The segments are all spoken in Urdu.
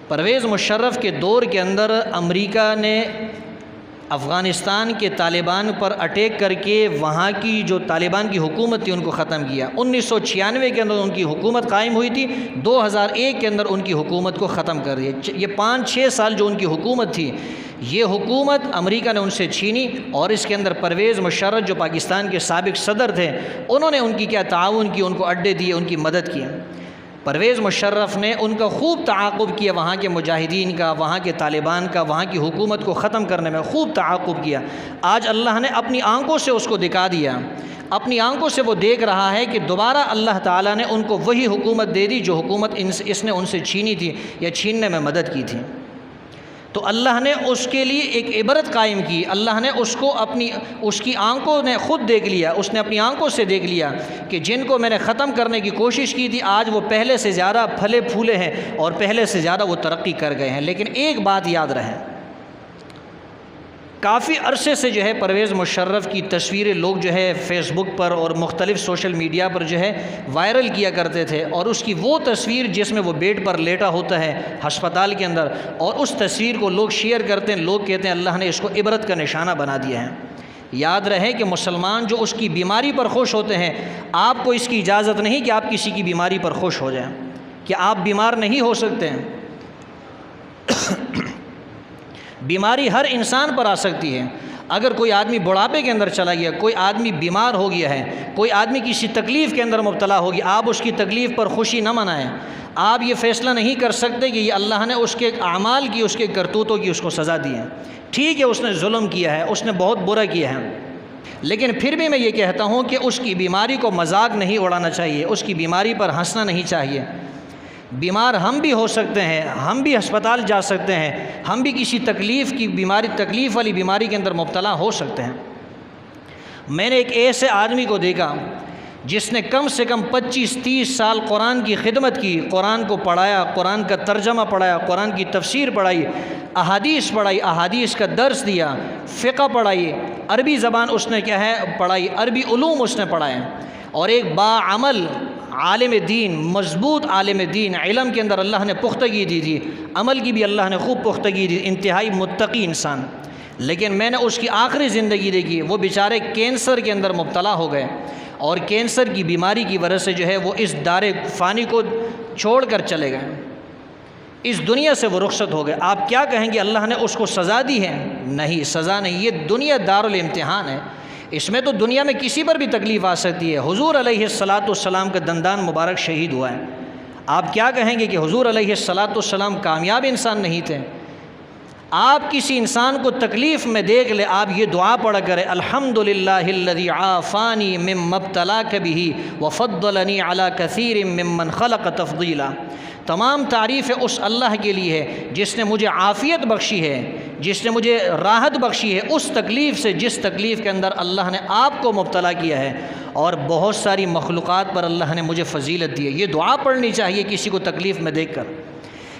پرویز مشرف کے دور کے اندر امریکہ نے افغانستان کے طالبان پر اٹیک کر کے وہاں کی جو طالبان کی حکومت تھی ان کو ختم کیا۔ 1996 کے اندر ان کی حکومت قائم ہوئی تھی، 2001 کے اندر ان کی حکومت کو ختم کر دیا۔ یہ 5-6 سال جو ان کی حکومت تھی، یہ حکومت امریکہ نے ان سے چھینی، اور اس کے اندر پرویز مشرف جو پاکستان کے سابق صدر تھے، انہوں نے ان کی کیا تعاون کی، ان کو اڈے دیے، ان کی مدد کی۔ پرویز مشرف نے ان کا خوب تعاقب کیا، وہاں کے مجاہدین کا، وہاں کے طالبان کا، وہاں کی حکومت کو ختم کرنے میں خوب تعاقب کیا۔ آج اللہ نے اپنی آنکھوں سے اس کو دکھا دیا، اپنی آنکھوں سے وہ دیکھ رہا ہے کہ دوبارہ اللہ تعالیٰ نے ان کو وہی حکومت دے دی جو حکومت اس نے ان سے چھینی تھی یا چھیننے میں مدد کی تھی۔ تو اللہ نے اس کے لیے ایک عبرت قائم کی، اللہ نے اس کی آنکھوں نے خود دیکھ لیا، اس نے اپنی آنکھوں سے دیکھ لیا کہ جن کو میں نے ختم کرنے کی کوشش کی تھی، آج وہ پہلے سے زیادہ پھلے پھولے ہیں اور پہلے سے زیادہ وہ ترقی کر گئے ہیں۔ لیکن ایک بات یاد رہے، کافی عرصے سے جو ہے پرویز مشرف کی تصویریں لوگ جو ہے فیس بک پر اور مختلف سوشل میڈیا پر جو ہے وائرل کیا کرتے تھے، اور اس کی وہ تصویر جس میں وہ بیڈ پر لیٹا ہوتا ہے ہسپتال کے اندر، اور اس تصویر کو لوگ شیئر کرتے ہیں، لوگ کہتے ہیں اللہ نے اس کو عبرت کا نشانہ بنا دیا ہے۔ یاد رہے کہ مسلمان جو اس کی بیماری پر خوش ہوتے ہیں، آپ کو اس کی اجازت نہیں کہ آپ کسی کی بیماری پر خوش ہو جائیں، کہ آپ بیمار نہیں ہو سکتے ہیں۔ بیماری ہر انسان پر آ سکتی ہے۔ اگر کوئی آدمی بڑھاپے کے اندر چلا گیا، کوئی آدمی بیمار ہو گیا ہے، کوئی آدمی کسی تکلیف کے اندر مبتلا ہوگی، آپ اس کی تکلیف پر خوشی نہ منائیں۔ آپ یہ فیصلہ نہیں کر سکتے کہ یہ اللہ نے اس کے اعمال کی، اس کے کرتوتوں کی اس کو سزا دی ہے۔ ٹھیک ہے، اس نے ظلم کیا ہے، اس نے بہت برا کیا ہے، لیکن پھر بھی میں یہ کہتا ہوں کہ اس کی بیماری کو مذاق نہیں اڑانا چاہیے، اس کی بیماری پر ہنسنا نہیں چاہیے۔ بیمار ہم بھی ہو سکتے ہیں، ہم بھی ہسپتال جا سکتے ہیں، ہم بھی کسی تکلیف والی بیماری کے اندر مبتلا ہو سکتے ہیں۔ میں نے ایک ایسے آدمی کو دیکھا جس نے کم سے کم 25-30 سال قرآن کی خدمت کی، قرآن کو پڑھایا، قرآن کا ترجمہ پڑھایا، قرآن کی تفسیر پڑھائی، احادیث پڑھائی، احادیث کا درس دیا، فقہ پڑھائی، عربی زبان اس نے کیا ہے پڑھائی، عربی علوم اس نے پڑھائے، اور ایک باعمل عالم دین، مضبوط عالم دین، علم کے اندر اللہ نے پختگی دی تھی، عمل کی بھی اللہ نے خوب پختگی دی، انتہائی متقی انسان۔ لیکن میں نے اس کی آخری زندگی دیکھی، وہ بیچارے کینسر کے اندر مبتلا ہو گئے، اور کینسر کی بیماری کی وجہ سے جو ہے وہ اس دار فانی کو چھوڑ کر چلے گئے، اس دنیا سے وہ رخصت ہو گئے۔ آپ کیا کہیں گے اللہ نے اس کو سزا دی ہے؟ نہیں، سزا نہیں، یہ دنیا دارالامتحان ہے، اس میں تو دنیا میں کسی پر بھی تکلیف آ سکتی ہے۔ حضور علیہ السلام کا دندان مبارک شہید ہوا ہے، آپ کیا کہیں گے کہ حضور علیہ السلام کامیاب انسان نہیں تھے؟ آپ کسی انسان کو تکلیف میں دیکھ لے، آپ یہ دعا پڑھا کرے، الحمدللہ الذی عافانی مما ابتلاک بہ وفضلنی علی کثیر ممن خلق تفضیلا۔ تمام تعریف اس اللہ کے لیے ہے جس نے مجھے عافیت بخشی ہے، جس نے مجھے راحت بخشی ہے اس تکلیف سے جس تکلیف کے اندر اللہ نے آپ کو مبتلا کیا ہے، اور بہت ساری مخلوقات پر اللہ نے مجھے فضیلت دی ہے۔ یہ دعا پڑھنی چاہیے کسی کو تکلیف میں دیکھ کر،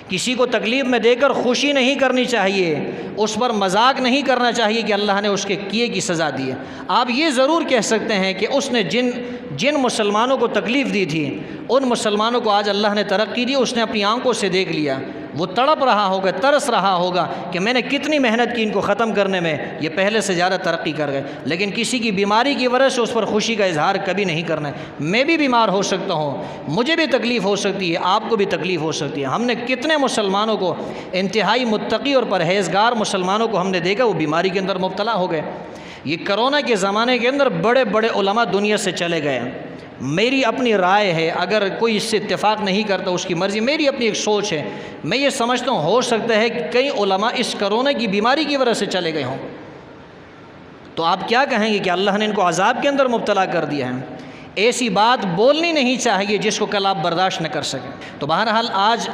کسی کو تکلیف میں دے کر خوشی نہیں کرنی چاہیے، اس پر مذاق نہیں کرنا چاہیے کہ اللہ نے اس کے کیے کی سزا دی ہے۔ آپ یہ ضرور کہہ سکتے ہیں کہ اس نے جن مسلمانوں کو تکلیف دی تھی، ان مسلمانوں کو آج اللہ نے ترقی دی، اس نے اپنی آنکھوں سے دیکھ لیا، وہ تڑپ رہا ہوگا، ترس رہا ہوگا کہ میں نے کتنی محنت کی ان کو ختم کرنے میں، یہ پہلے سے زیادہ ترقی کر گئے۔ لیکن کسی کی بیماری کی وجہ سے اس پر خوشی کا اظہار کبھی نہیں کرنا ہے۔ میں بھی بیمار ہو سکتا ہوں، مجھے بھی تکلیف ہو سکتی ہے، آپ کو بھی تکلیف ہو سکتی ہے۔ ہم نے کتنے مسلمانوں کو، انتہائی متقی اور پرہیزگار مسلمانوں کو ہم نے دیکھا وہ بیماری کے اندر مبتلا ہو گئے۔ یہ کرونا کے زمانے کے اندر بڑے بڑے علماء دنیا سے چلے گئے۔ میری اپنی رائے ہے، اگر کوئی اس سے اتفاق نہیں کرتا اس کی مرضی، میری اپنی ایک سوچ ہے، میں یہ سمجھتا ہوں ہو سکتا ہے کہ کئی علماء اس کرونا کی بیماری کی وجہ سے چلے گئے ہوں۔ تو آپ کیا کہیں گے کہ اللہ نے ان کو عذاب کے اندر مبتلا کر دیا ہے؟ ایسی بات بولنی نہیں چاہیے جس کو کل آپ برداشت نہ کر سکیں۔ تو بہرحال آج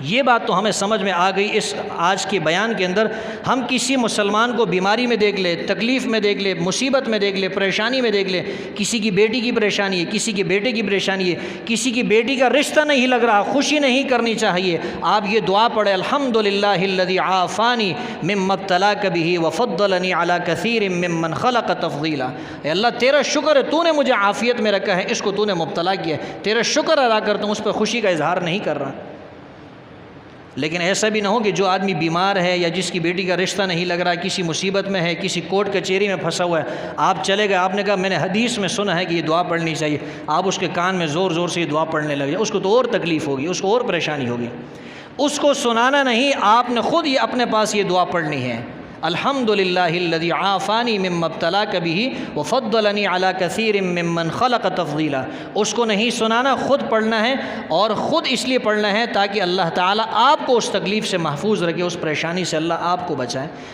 یہ بات تو ہمیں سمجھ میں آ گئی اس آج کے بیان کے اندر، ہم کسی مسلمان کو بیماری میں دیکھ لے، تکلیف میں دیکھ لے، مصیبت میں دیکھ لے، پریشانی میں دیکھ لے، کسی کی بیٹی کی پریشانی ہے، کسی کے بیٹے کی پریشانی ہے، کسی کی بیٹی کا رشتہ نہیں لگ رہا، خوشی نہیں کرنی چاہیے۔ آپ یہ دعا پڑھیں، الحمدللہ الذی عافانی مما ابتلاک بہ وفضلنی علی کثیر ممن خلق تفضیلا۔ اے اللہ تیرا شکر ہے، تو نے مجھے عافیت میں رکھا ہے، اس کو تو نے مبتلا کیا ہے، تیرا شکر ادا کرتا ہوں، اس پہ خوشی کا اظہار نہیں کر رہا۔ لیکن ایسا بھی نہ ہو کہ جو آدمی بیمار ہے یا جس کی بیٹی کا رشتہ نہیں لگ رہا، کسی مصیبت میں ہے، کسی کورٹ کچہری میں پھنسا ہوا ہے، آپ چلے گئے، آپ نے کہا میں نے حدیث میں سنا ہے کہ یہ دعا پڑھنی چاہیے، آپ اس کے کان میں زور زور سے یہ دعا پڑھنے لگ جائے، اس کو تو اور تکلیف ہوگی، اس کو اور پریشانی ہوگی۔ اس کو سنانا نہیں، آپ نے خود یہ اپنے پاس یہ دعا پڑھنی ہے، الحمدللہ الذی عافانی مما ابتلاک بہ وفضلنی علی کثیر ممن خلق تفضیلا۔ اس کو نہیں سنانا، خود پڑھنا ہے، اور خود اس لیے پڑھنا ہے تاکہ اللہ تعالیٰ آپ کو اس تکلیف سے محفوظ رکھے، اس پریشانی سے اللہ آپ کو بچائے۔